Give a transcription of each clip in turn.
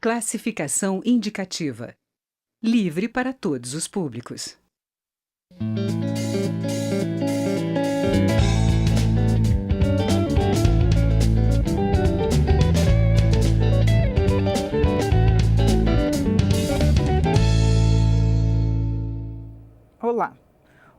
Classificação indicativa. Livre para todos os públicos. Olá.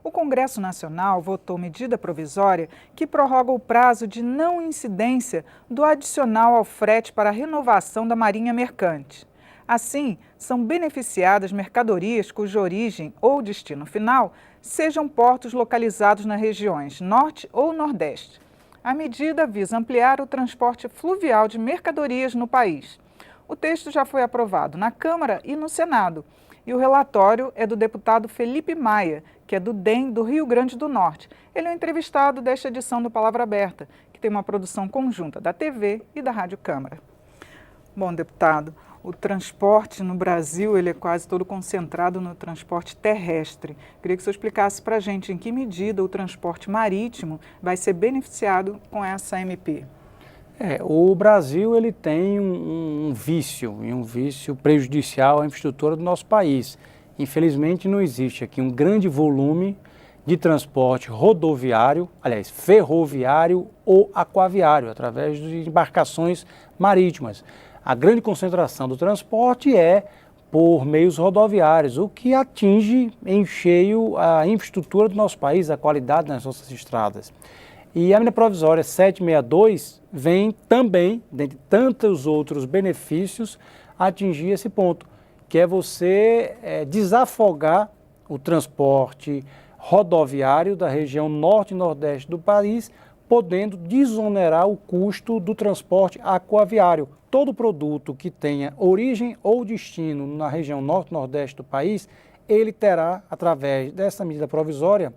O Congresso Nacional votou medida provisória que prorroga o prazo de não incidência do adicional ao frete para a renovação da Marinha Mercante. Assim, são beneficiadas mercadorias cuja origem ou destino final sejam portos localizados nas regiões Norte ou Nordeste. A medida visa ampliar o transporte fluvial de mercadorias no país. O texto já foi aprovado na Câmara e no Senado. E o relatório é do deputado Felipe Maia, que é do DEM do Rio Grande do Norte. Ele é o entrevistado desta edição do Palavra Aberta, que tem uma produção conjunta da TV e da Rádio Câmara. Bom, deputado, o transporte no Brasil ele é quase todo concentrado no transporte terrestre. Queria que o senhor explicasse para a gente em que medida o transporte marítimo vai ser beneficiado com essa MP. O Brasil ele tem um vício prejudicial à infraestrutura do nosso país. Infelizmente não existe aqui um grande volume de transporte rodoviário, aliás, ferroviário ou aquaviário, através de embarcações marítimas. A grande concentração do transporte é por meios rodoviários, o que atinge em cheio a infraestrutura do nosso país, a qualidade das nossas estradas. E a medida provisória 762 vem também, dentre tantos outros benefícios, atingir esse ponto, que é você desafogar o transporte rodoviário da região norte e nordeste do país, podendo desonerar o custo do transporte aquaviário. Todo produto que tenha origem ou destino na região norte e nordeste do país, ele terá, através dessa medida provisória,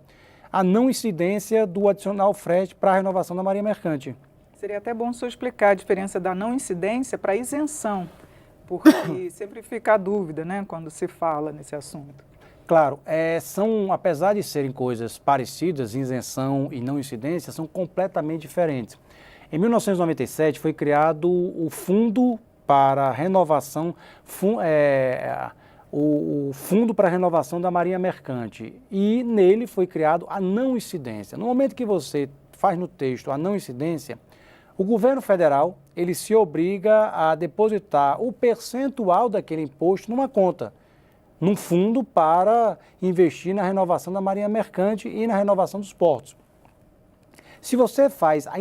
a não incidência do adicional frete para a renovação da Marinha Mercante. Seria até bom o senhor explicar a diferença da não incidência para a isenção, porque sempre fica a dúvida, né, quando se fala nesse assunto. Claro, apesar de serem coisas parecidas, isenção e não incidência, são completamente diferentes. Em 1997 foi criado o Fundo para a Renovação, o Fundo para a Renovação da Marinha Mercante, e nele foi criado a não incidência. No momento que você faz no texto a não incidência, o governo federal ele se obriga a depositar o percentual daquele imposto numa conta, num fundo para investir na renovação da Marinha Mercante e na renovação dos portos. Se você faz a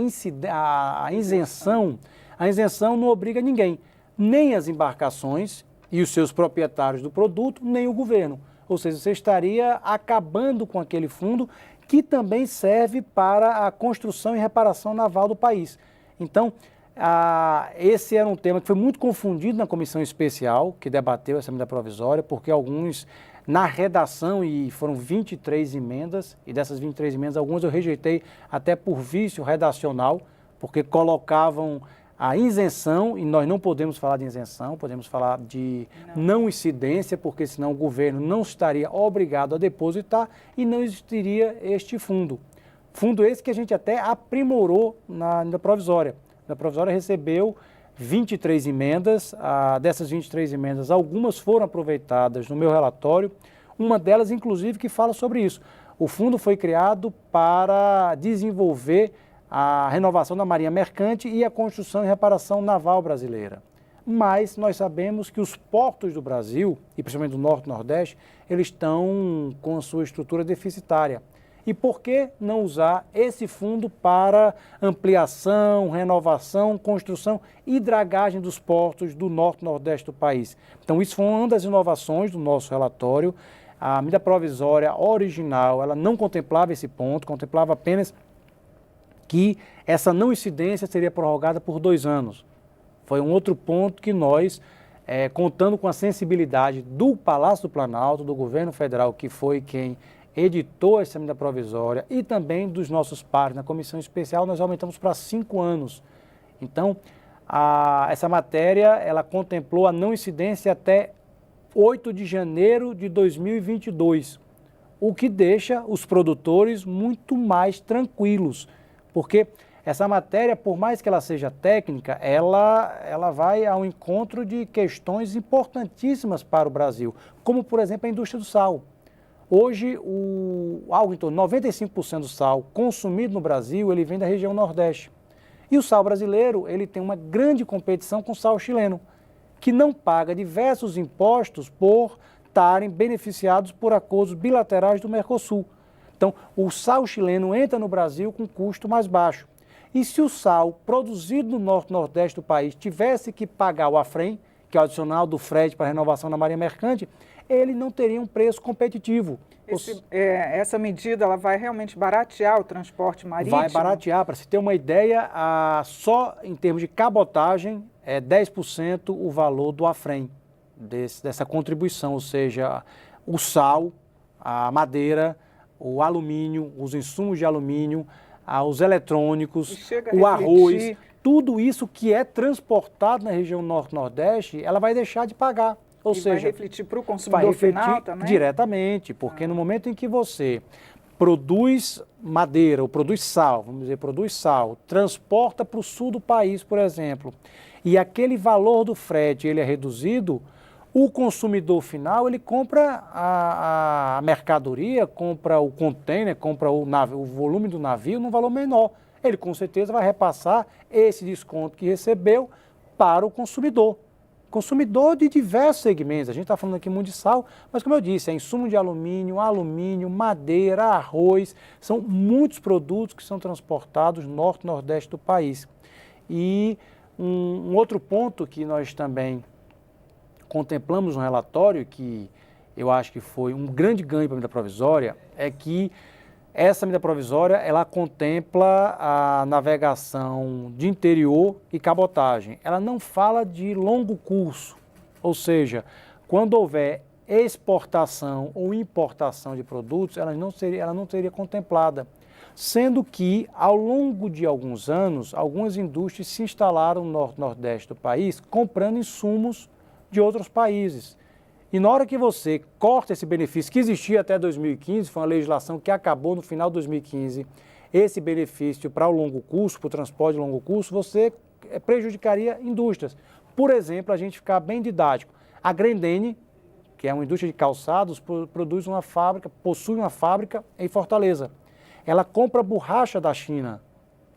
isenção, a isenção não obriga ninguém, nem as embarcações e os seus proprietários do produto, nem o governo. Ou seja, você estaria acabando com aquele fundo que também serve para a construção e reparação naval do país. Então, esse era um tema que foi muito confundido na comissão especial, que debateu essa medida provisória, porque alguns, na redação, e foram 23 emendas, e dessas 23 emendas, algumas eu rejeitei até por vício redacional, porque colocavam a isenção, e nós não podemos falar de isenção, podemos falar de não incidência, porque senão o governo não estaria obrigado a depositar e não existiria este fundo. Fundo esse que a gente até aprimorou na provisória. A provisória recebeu 23 emendas, dessas 23 emendas, algumas foram aproveitadas no meu relatório, uma delas inclusive que fala sobre isso. O fundo foi criado para desenvolver a renovação da Marinha Mercante e a construção e reparação naval brasileira. Mas nós sabemos que os portos do Brasil, e principalmente do Norte e Nordeste, eles estão com a sua estrutura deficitária. E por que não usar esse fundo para ampliação, renovação, construção e dragagem dos portos do Norte e Nordeste do país? Então isso foi uma das inovações do nosso relatório. A medida provisória original, ela não contemplava esse ponto, contemplava apenas que essa não incidência seria prorrogada por 2 anos. Foi um outro ponto que nós, contando com a sensibilidade do Palácio do Planalto, do governo federal, que foi quem editou essa medida provisória, e também dos nossos pares na comissão especial, nós aumentamos para 5 anos. Então, essa matéria, ela contemplou a não incidência até 8 de janeiro de 2022, o que deixa os produtores muito mais tranquilos, porque essa matéria, por mais que ela seja técnica, ela vai ao encontro de questões importantíssimas para o Brasil, como, por exemplo, a indústria do sal. Hoje, algo em torno de 95% do sal consumido no Brasil, ele vem da região Nordeste. E o sal brasileiro, ele tem uma grande competição com o sal chileno, que não paga diversos impostos por estarem beneficiados por acordos bilaterais do Mercosul. Então, o sal chileno entra no Brasil com custo mais baixo. E se o sal produzido no norte e nordeste do país tivesse que pagar o AFREM, que é o adicional do frete para a renovação da Marinha Mercante, ele não teria um preço competitivo. Essa medida ela vai realmente baratear o transporte marítimo? Vai baratear. Para se ter uma ideia, só em termos de cabotagem, é 10% o valor do AFREM, dessa contribuição, ou seja, o sal, a madeira, o alumínio, os insumos de alumínio, os eletrônicos, o arroz, tudo isso que é transportado na região norte-nordeste, ela vai deixar de pagar. Ou seja, vai refletir para o consumidor final também? Diretamente, porque no momento em que você produz madeira ou produz sal, vamos dizer, produz sal, transporta para o sul do país, por exemplo, e aquele valor do frete ele é reduzido, o consumidor final ele compra a mercadoria, compra o container, compra o volume do navio num valor menor. Ele com certeza vai repassar esse desconto que recebeu para o consumidor. Consumidor de diversos segmentos, a gente está falando aqui muito de sal, mas como eu disse, é insumo de alumínio, madeira, arroz, são muitos produtos que são transportados norte e nordeste do país. E um outro ponto que nós também contemplamos no relatório, que eu acho que foi um grande ganho para a medida provisória, é que essa medida provisória, ela contempla a navegação de interior e cabotagem. Ela não fala de longo curso, ou seja, quando houver exportação ou importação de produtos, ela não seria contemplada. Sendo que, ao longo de alguns anos, algumas indústrias se instalaram no norte e nordeste do país comprando insumos de outros países. E na hora que você corta esse benefício que existia até 2015, foi uma legislação que acabou no final de 2015, esse benefício para o longo curso, para o transporte de longo curso, você prejudicaria indústrias. Por exemplo, a gente ficar bem didático, a Grendene, que é uma indústria de calçados, possui uma fábrica em Fortaleza. Ela compra borracha da China.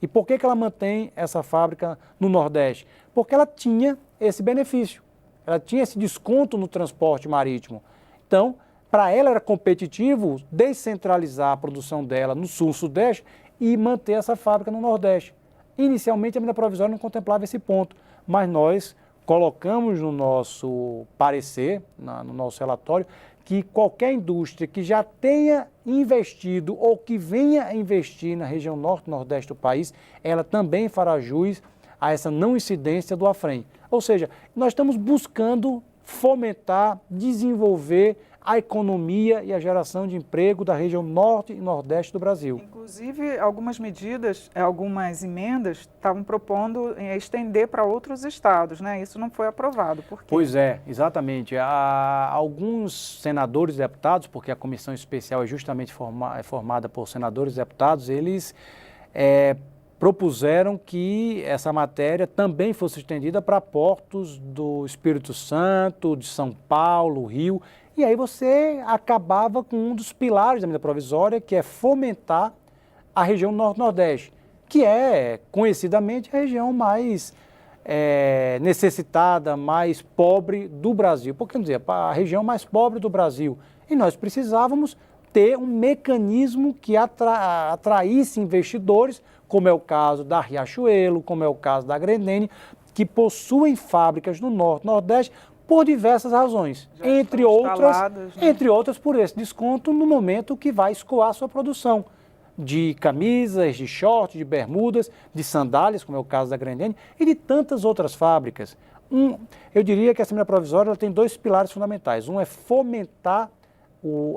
E por que ela mantém essa fábrica no Nordeste? Porque ela tinha esse benefício. Ela tinha esse desconto no transporte marítimo. Então, para ela era competitivo descentralizar a produção dela no sul-sudeste e manter essa fábrica no Nordeste. Inicialmente, a medida provisória não contemplava esse ponto, mas nós colocamos no nosso parecer, no nosso relatório, que qualquer indústria que já tenha investido ou que venha a investir na região norte e nordeste do país, ela também fará jus a essa não incidência do AFREM. Ou seja, nós estamos buscando fomentar, desenvolver a economia e a geração de emprego da região norte e nordeste do Brasil. Inclusive, algumas medidas, algumas emendas estavam propondo estender para outros estados, né? Isso não foi aprovado. Por quê? Pois é, exatamente. Alguns senadores e deputados, porque a comissão especial é justamente formada por senadores e deputados, eles propuseram que essa matéria também fosse estendida para portos do Espírito Santo, de São Paulo, Rio, e aí você acabava com um dos pilares da medida provisória, que é fomentar a região norte-nordeste, que é conhecidamente a região mais necessitada, mais pobre do Brasil. Por que dizer, a região mais pobre do Brasil. E nós precisávamos ter um mecanismo que atraísse investidores, como é o caso da Riachuelo, como é o caso da Grendene, que possuem fábricas no Norte e Nordeste por diversas razões, entre outras por esse desconto no momento que vai escoar sua produção de camisas, de shorts, de bermudas, de sandálias, como é o caso da Grendene, e de tantas outras fábricas. Eu diria que a medida provisória ela tem dois pilares fundamentais. Um é fomentar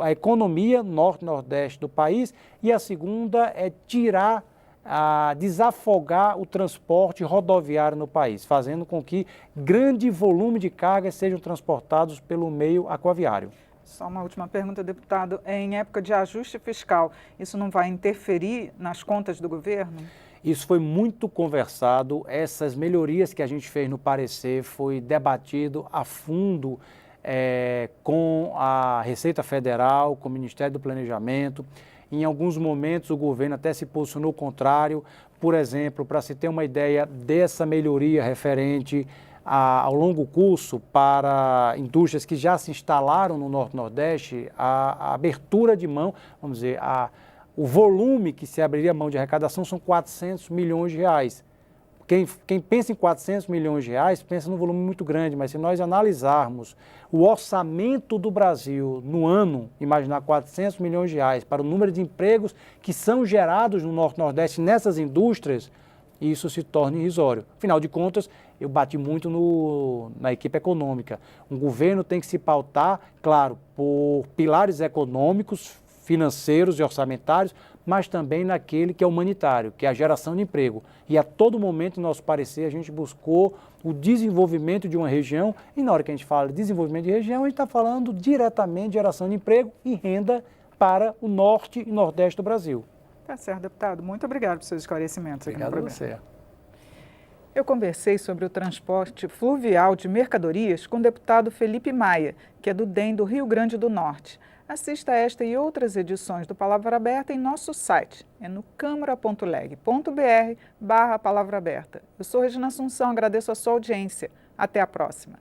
a economia norte e nordeste do país, e a segunda é desafogar o transporte rodoviário no país, fazendo com que grande volume de cargas sejam transportados pelo meio aquaviário. Só uma última pergunta, deputado. Em época de ajuste fiscal, isso não vai interferir nas contas do governo? Isso foi muito conversado, essas melhorias que a gente fez no parecer foi debatido a fundo com a Receita Federal, com o Ministério do Planejamento. Em alguns momentos o governo até se posicionou contrário. Por exemplo, para se ter uma ideia dessa melhoria referente ao longo curso para indústrias que já se instalaram no Norte-Nordeste, a abertura de mão, vamos dizer, o volume que se abriria mão de arrecadação são 400 milhões de reais. Quem pensa em 400 milhões de reais pensa num volume muito grande, mas se nós analisarmos o orçamento do Brasil no ano, imaginar 400 milhões de reais para o número de empregos que são gerados no Norte-Nordeste nessas indústrias, isso se torna irrisório. Afinal de contas, eu bati muito na equipe econômica. Um governo tem que se pautar, claro, por pilares econômicos, financeiros e orçamentários, mas também naquele que é humanitário, que é a geração de emprego. E a todo momento, em nosso parecer, a gente buscou o desenvolvimento de uma região, e na hora que a gente fala de desenvolvimento de região, a gente está falando diretamente de geração de emprego e renda para o norte e nordeste do Brasil. Tá certo, deputado. Muito obrigado por seus esclarecimentos aqui no programa. Obrigado a você. Eu conversei sobre o transporte fluvial de mercadorias com o deputado Felipe Maia, que é do DEM do Rio Grande do Norte. Assista esta e outras edições do Palavra Aberta em nosso site, é no câmara.leg.br/Palavra Aberta. Eu sou Regina Assunção, agradeço a sua audiência. Até a próxima.